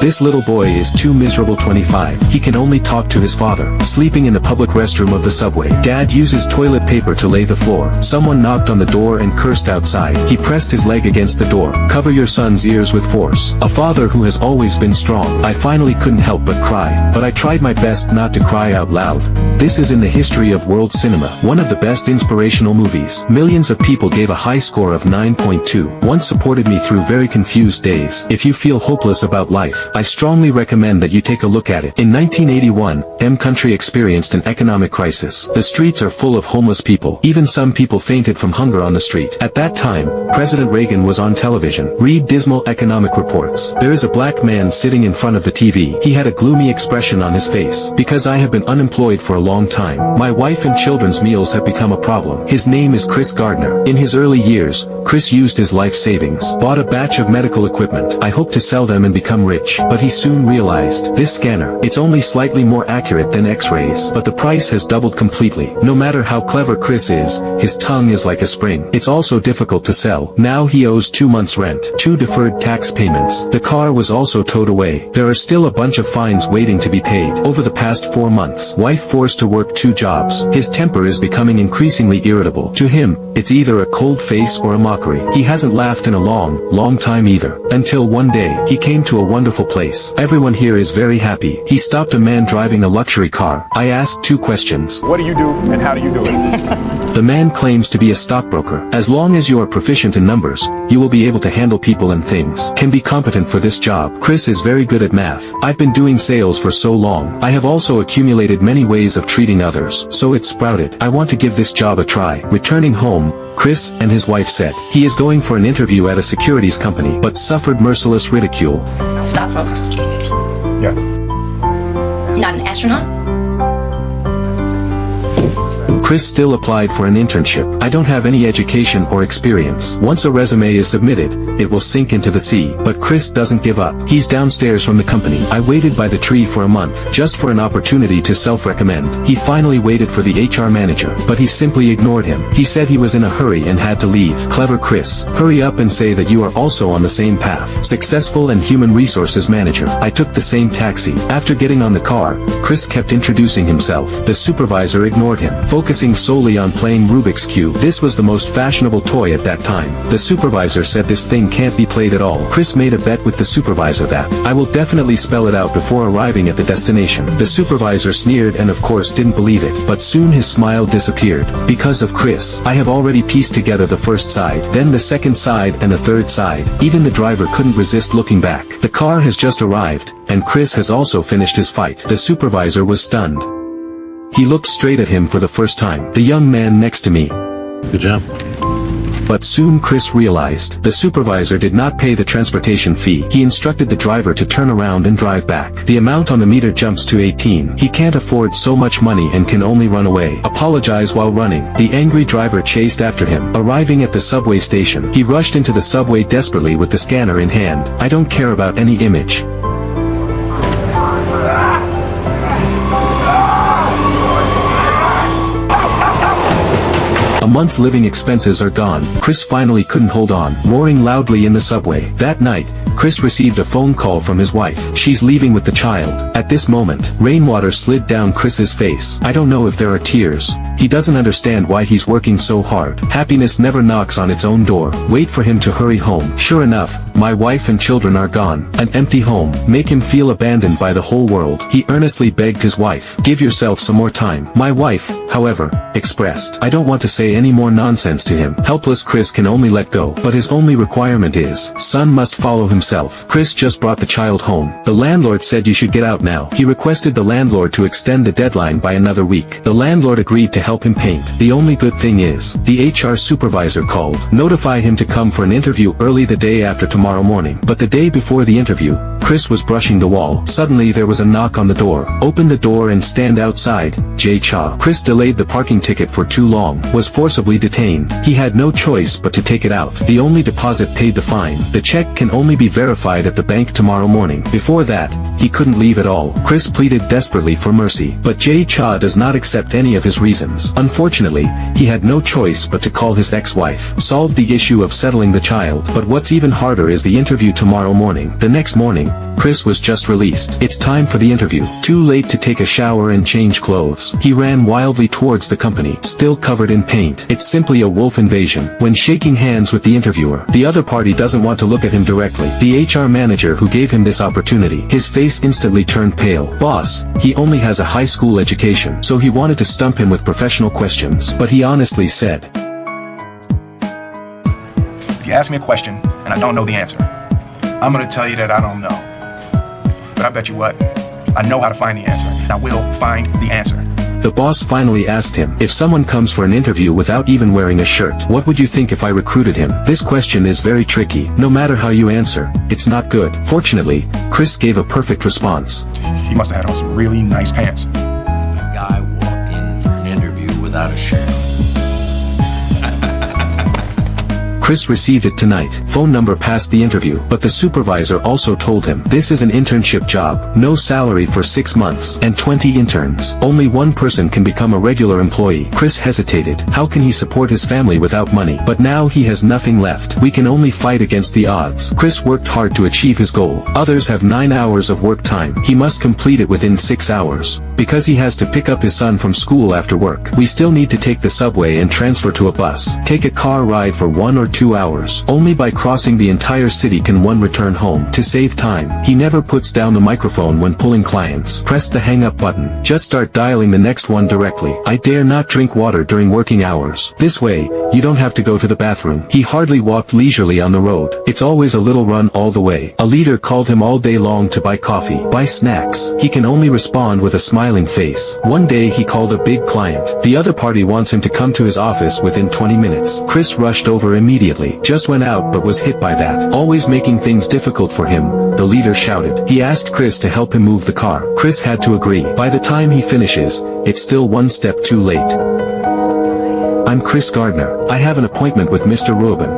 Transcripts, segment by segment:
This little boy is too miserable. 25. He can only talk to his father. Sleeping in the public restroom of the subway. Dad uses toilet paper to lay the floor. Someone knocked on the door and cursed outside. He pressed his leg against the door. Cover your son's ears with force. A father who has always been strong. I finally couldn't help but cry, but I tried my best not to cry out loud. This is in the history of world cinema, one of the best inspirational movies. Millions of people gave a high score of 9.2. Once supported me through very confused days. If you feel hopeless about life, I strongly recommend that you take a look at it. In 1981, country experienced an economic crisis. The streets are full of homeless people. Even some people fainted from hunger on the street. At that time, President Reagan was on television. Read dismal economic reports. There is a black man sitting in front of the TV. He had a gloomy expression on his face. Because I have been unemployed for a long time, my wife and children's meals have become a problem. His name is Chris Gardner. In his early years, Chris used his life savings, bought a batch of medical equipment. I hoped to sell them and become rich, but he soon realized, this scanner, it's only slightly more accurate than X-rays, but the price has doubled completely. No matter how clever Chris is, his tongue is like a spring. It's also difficult to sell. Now he owes 2 months' rent, 2 deferred tax payments. The car was also towed away. There are still a bunch of fines waiting to be paid. Over the past 4 months, wife forced to work 2 jobs. His temper is becoming increasingly irritable. To him, it's either a cold face or a mockery. He hasn't laughed in a long time either. Until one day, he came to a wonderful place. Everyone here is very happy. He stopped a man driving a luxury car. I asked 2 questions. What do you do and how do you do it? The man claims to be a stockbroker. As long as you are proficient in numbers, you will be able to handle people and things. Can be competent for this job. Chris is very good at math. I've been doing sales for so long. I have also accumulated many ways of treating others, so it sprouted. I want to give this job a try. Returning home, Chris and his wife said he is going for an interview at a securities company, but suffered merciless ridicule. Stockbroker. Yeah. Not an astronaut? Chris still applied for an internship. I don't have any education or experience. Once a resume is submitted, it will sink into the sea. But Chris doesn't give up. He's downstairs from the company. I waited by the tree for a month, just for an opportunity to self-recommend. He finally waited for the HR manager, but he simply ignored him. He said he was in a hurry and had to leave. Clever Chris. Hurry up and say that you are also on the same path. Successful and human resources manager. I took the same taxi. After getting on the car, Chris kept introducing himself. The supervisor ignored him, focusing solely on playing Rubik's Cube. This was the most fashionable toy at that time. The supervisor said this thing can't be played at all. Chris made a bet with the supervisor that I will definitely spell it out before arriving at the destination. The supervisor sneered and of course didn't believe it, but soon his smile disappeared. Because of Chris, I have already pieced together the first side, then the second side and the third side. Even the driver couldn't resist looking back. The car has just arrived, and Chris has also finished his fight. The supervisor was stunned. He looked straight at him for the first time. The young man next to me. Good job. But soon Chris realized the supervisor did not pay the transportation fee. He instructed the driver to turn around and drive back. The amount on the meter jumps to 18. He can't afford so much money and can only run away. Apologize while running. The angry driver chased after him. Arriving at the subway station, he rushed into the subway desperately with the scanner in hand. I don't care about any image. A month's living expenses are gone. Chris finally couldn't hold on, roaring loudly in the subway. That night, Chris received a phone call from his wife. She's leaving with the child. At this moment, rainwater slid down Chris's face. I don't know if there are tears. He doesn't understand why he's working so hard. Happiness never knocks on its own door. Wait for him to hurry home. Sure enough, my wife and children are gone. An empty home. Make him feel abandoned by the whole world. He earnestly begged his wife, give yourself some more time. My wife, however, expressed, I don't want to say any more nonsense to him. Helpless Chris can only let go, but his only requirement is, son must follow himself. Chris just brought the child home. The landlord said you should get out now. He requested the landlord to extend the deadline by another week. The landlord agreed to help him paint. The only good thing is, the HR supervisor called. Notify him to come for an interview early the day after tomorrow morning. But the day before the interview, Chris was brushing the wall. Suddenly there was a knock on the door. Open the door and stand outside, Jay Cha. Chris delayed the parking ticket for too long, was forcibly detained. He had no choice but to take it out. The only deposit paid the fine. The check can only be verified at the bank tomorrow morning. Before that, he couldn't leave at all. Chris pleaded desperately for mercy, but Jay Cha does not accept any of his reasons. Unfortunately, he had no choice but to call his ex-wife. Solved the issue of settling the child, but what's even harder is the interview tomorrow morning. The next morning, Chris was just released. It's time for the interview. Too late to take a shower and change clothes. He ran wildly towards the company, still covered in paint. It's simply a wolf invasion. When shaking hands with the interviewer, the other party doesn't want to look at him directly. The HR manager who gave him this opportunity, his face instantly turned pale. Boss, he only has a high school education, so he wanted to stump him with professional questions. But he honestly said, if you ask me a question and I don't know the answer, I'm gonna tell you that I don't know. But I bet you what, I know how to find the answer, and I will find the answer. The boss finally asked him, if someone comes for an interview without even wearing a shirt, what would you think if I recruited him? This question is very tricky. No matter how you answer, it's not good. Fortunately, Chris gave a perfect response. He must have had on some really nice pants. If a guy walked in for an interview without a shirt. Chris received it tonight. Phone number passed the interview, but the supervisor also told him, this is an internship job, no salary for 6 months, and 20 interns. Only one person can become a regular employee. Chris hesitated. How can he support his family without money? But now he has nothing left. We can only fight against the odds. Chris worked hard to achieve his goal. Others have 9 hours of work time. He must complete it within 6 hours. Because he has to pick up his son from school after work, we still need to take the subway and transfer to a bus. Take a car ride for 1 or 2 hours. Only by crossing the entire city can one return home. To save time, he never puts down the microphone when pulling clients. Press the hang up button. Just start dialing the next one directly. I dare not drink water during working hours. This way, you don't have to go to the bathroom. He hardly walked leisurely on the road. It's always a little run all the way. A leader called him all day long to buy coffee, buy snacks. He can only respond with a smiling face. One day he called a big client. The other party wants him to come to his office within 20 minutes. Chris rushed over immediately. Just went out but was hit by that. Always making things difficult for him, the leader shouted. He asked Chris to help him move the car. Chris had to agree. By the time he finishes, it's still one step too late. I'm Chris Gardner. I have an appointment with Mr. Rubin.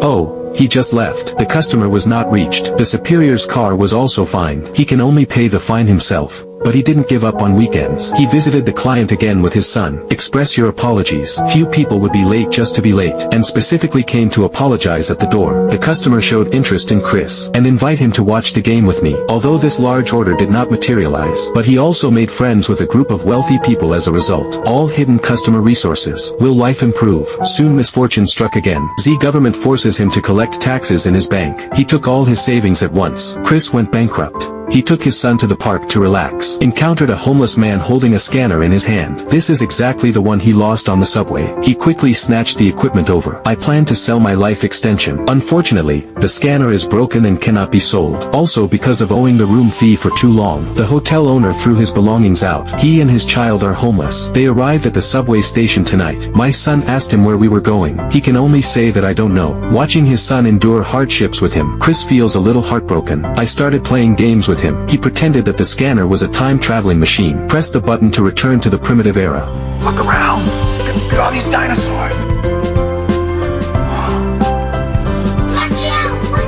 Oh, he just left. The customer was not reached. The superior's car was also fined. He can only pay the fine himself. But he didn't give up on weekends. He visited the client again with his son. Express your apologies. Few people would be late just to be late, and specifically came to apologize at the door. The customer showed interest in Chris, and invite him to watch the game with me. Although this large order did not materialize, but he also made friends with a group of wealthy people as a result. All hidden customer resources. Will life improve? Soon misfortune struck again. The government forces him to collect taxes in his bank. He took all his savings at once. Chris went bankrupt. He took his son to the park to relax. Encountered a homeless man holding a scanner in his hand. This is exactly the one he lost on the subway. He quickly snatched the equipment over. I plan to sell my life extension. Unfortunately, the scanner is broken and cannot be sold. Also because of owing the room fee for too long, the hotel owner threw his belongings out. He and his child are homeless. They arrived at the subway station tonight. My son asked him where we were going. He can only say that I don't know. Watching his son endure hardships with him, Chris feels a little heartbroken. I started playing games with him. He pretended that the scanner was a time-traveling machine. Pressed the button to return to the primitive era. Look around. Look at all these dinosaurs.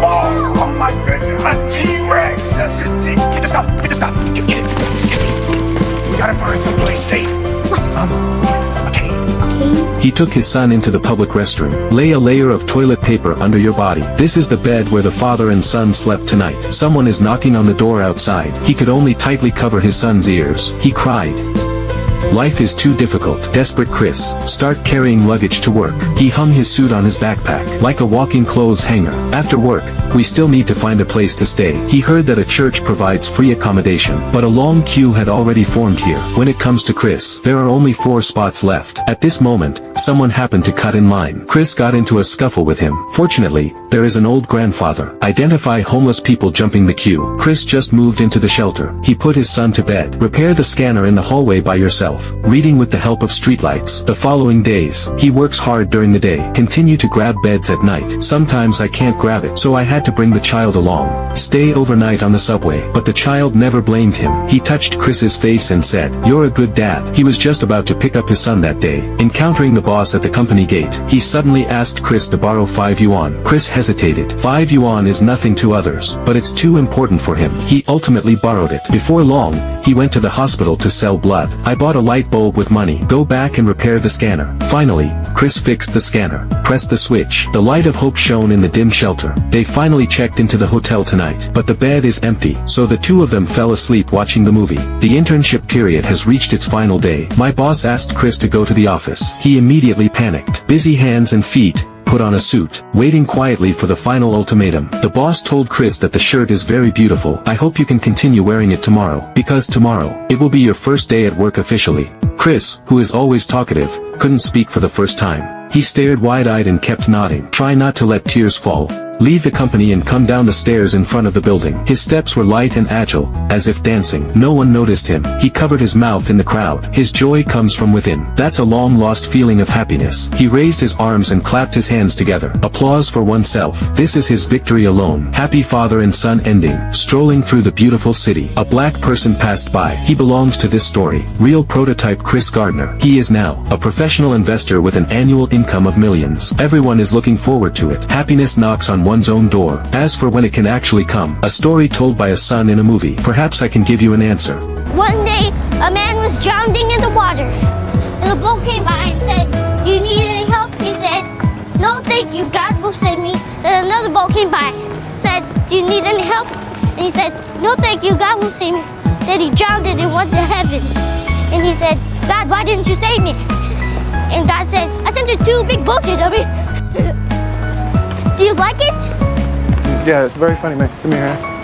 Oh my goodness. A T-Rex. That's a T. Get the stuff. Get the stuff. Get it. We gotta find someplace safe. Okay. He took his son into the public restroom. Lay a layer of toilet paper under your body. This is the bed where the father and son slept tonight. Someone is knocking on the door outside. He could only tightly cover his son's ears. He cried. Life is too difficult. Desperate Chris, start carrying luggage to work. He hung his suit on his backpack, like a walking clothes hanger. After work, we still need to find a place to stay. He heard that a church provides free accommodation, but a long queue had already formed here. When it comes to Chris, there are only 4 spots left. At this moment, someone happened to cut in line. Chris got into a scuffle with him. Fortunately, there is an old grandfather. Identify homeless people jumping the queue. Chris just moved into the shelter. He put his son to bed. Repair the scanner in the hallway by yourself. Reading with the help of streetlights. The following days, he works hard during the day. Continue to grab beds at night. Sometimes I can't grab it, so I had to bring the child along. Stay overnight on the subway. But the child never blamed him. He touched Chris's face and said, "You're a good dad." He was just about to pick up his son that day. Encountering the boss at the company gate, he suddenly asked Chris to borrow 5 yuan. Chris hesitated. hesitated. 5 yuan is nothing to others, but it's too important for him. He ultimately borrowed it. Before long, he went to the hospital to sell blood. I bought a light bulb with money. Go back and repair the scanner. Finally, Chris fixed the scanner. Pressed the switch. The light of hope shone in the dim shelter. They finally checked into the hotel tonight, but the bed is empty. So the two of them fell asleep watching the movie. The internship period has reached its final day. My boss asked Chris to go to the office. He immediately panicked. Busy hands and feet, put on a suit, waiting quietly for the final ultimatum. The boss told Chris that the shirt is very beautiful. I hope you can continue wearing it tomorrow, because tomorrow, it will be your first day at work officially. Chris, who is always talkative, couldn't speak for the first time. He stared wide-eyed and kept nodding. Try not to let tears fall. Leave the company and come down the stairs in front of the building. His steps were light and agile, as if dancing. No one noticed him. He covered his mouth in the crowd. His joy comes from within. That's a long-lost feeling of happiness. He raised his arms and clapped his hands together. Applause for oneself. This is his victory alone. Happy father and son ending. Strolling through the beautiful city. A black person passed by. He belongs to this story. Real prototype Chris Gardner. He is now a professional investor with an annual income of millions. Everyone is looking forward to it. Happiness knocks on one's own door. As for when it can actually come, a story told by a son in a movie. Perhaps I can give you an answer. One day, a man was drowning in the water, and a boat came by and said, "Do you need any help?" He said, "No, thank you, God will save me." Then another boat came by, said, "Do you need any help?" And he said, "No, thank you, God will save me." Then he drowned and went to heaven. And he said, "God, why didn't you save me?" And God said, "I sent you 2 big boats, you dummy." Do you like it? Yeah, it's very funny, man. Come here.